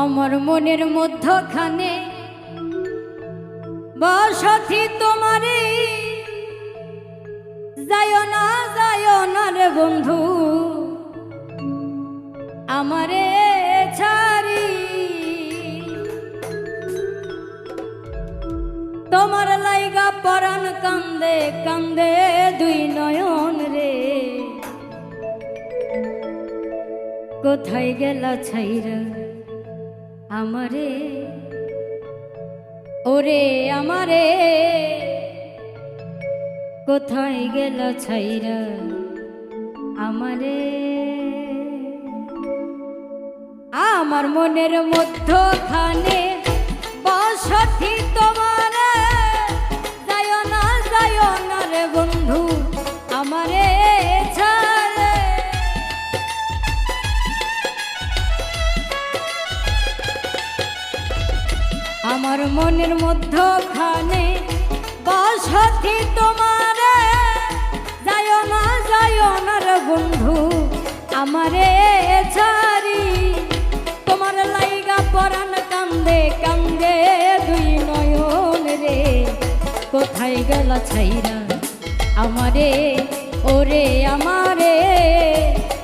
আমার মনের মধ্যখানে বসতি তোমারে যায় না রে বন্ধু আমারে ছাড়ি। তোমার লাইগা পরাণ কান্দে কান্দে দুই নয়ন রে, কোথায় গেলা ছাইরা আমারে ওরে আমারে, কোথায় গেল ছাইরা আমারে। আমার মনের মধ্যখানে বসতি তোমারে যায় না রে বন্ধু আমারে ছাড়ে। আমার মনের মধ্যখানে বসতি তোমারে যায় না রে বন্ধু আমারে ছাড়ি। তোমার লাইগা পরাণ কান্দে কান্দে দুই নয়ন রে, কোথায় গেল ছাইরা আমারে ওরে আমারে,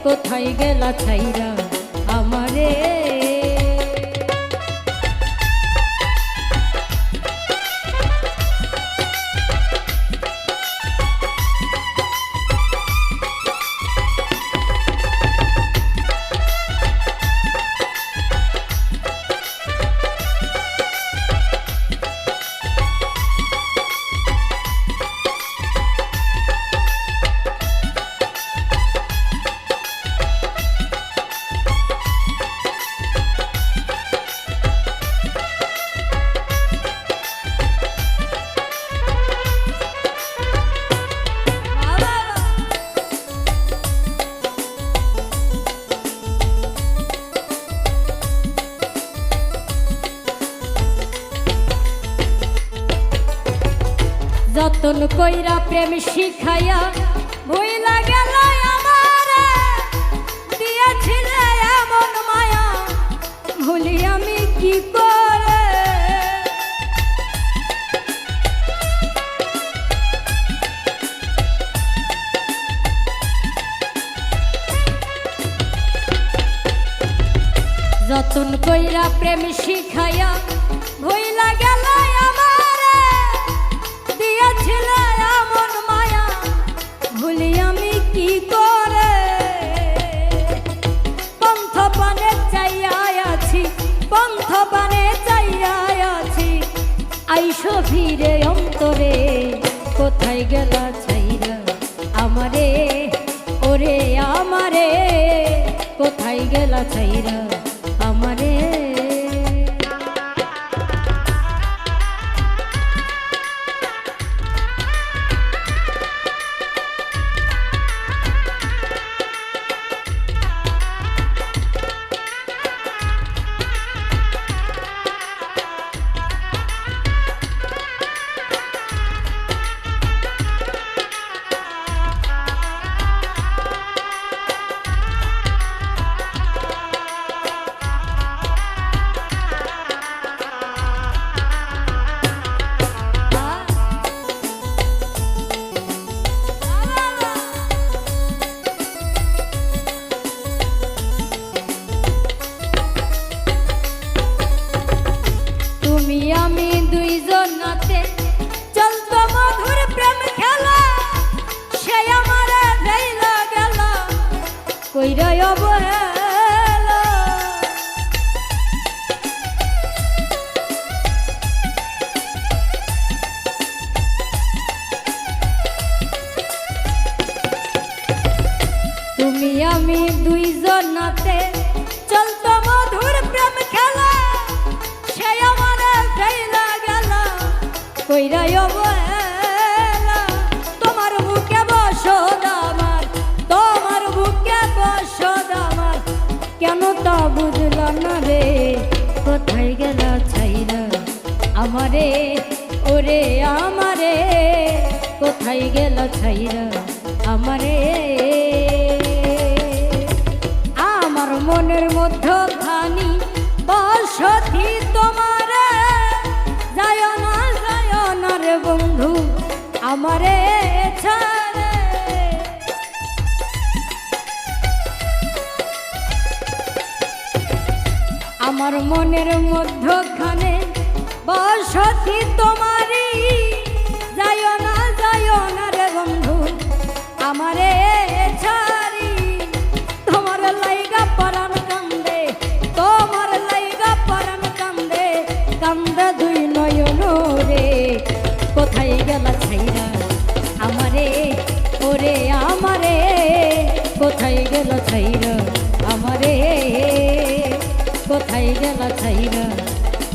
কোথায় গেল ছাইরা আমারে। যতন কইরা প্রেম শিখাইয়া ভুইলা গেল আমারে, দিয়েছিলে এমন মায়া ভুলি আমি কি করে। যতন কইরা প্রেম শিখাইয়া ভুইলা গেল আমারে, দিয়েছিলে এমন মায়া ভুলি আমি কি করে। পন্থ পানে চাইয়া আছি, পন্থ পানে চাইয়া আছি, আইসো ফিরে অন্তরে, কোথায় গেলা ছাইরা আমারে ওরে আমারে, কোথায় গেলা ছাইরা আমারে। আমি দুইজন নাতে চলতো মধুর প্রেম খেলা, সে আমারে ভেইলা গেল কইরা অবহেলা। তুমি আমি দুইজন নাতে চলতো মধুর প্রেম খেলা, সে আমারে ভেইলা গেল কইরা অবহেলা। তোমার বুকে বসত আমার, তোমার বুকে বসত আমার, কেন তা বুঝলাম না রে, কোথায় গেল ছাইরা আমারে ওরে আমারে, কোথায় গেল ছাইরা আমারে। আমার মনের মধ্যখানি বসতি তোমারে যায় না রে বন্ধু আমারে ছাড়ে। আমার মনের মধ্যখানে বসতি তোমারই যায় না রে বন্ধু আমারে ছাড়ি। তোমার লাইগা পরাণ কান্দে, তোমার লাইগা পরাণ কান্দে, কান্দে দুই নয়ন রে। কোথায় গেল ছাইরা আমারে ওরে আমারে, কোথায় গেল ছাইরা আমারে, কোথায় গেল ছাইরা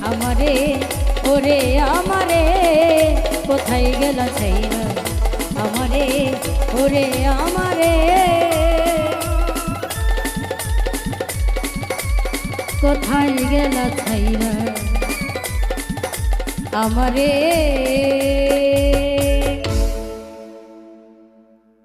আমারে ওরে আমারে, কোথায় গেল ছাইরা আমারে ওরে আমারে, কোথায় গেল ছাইরা আমারে।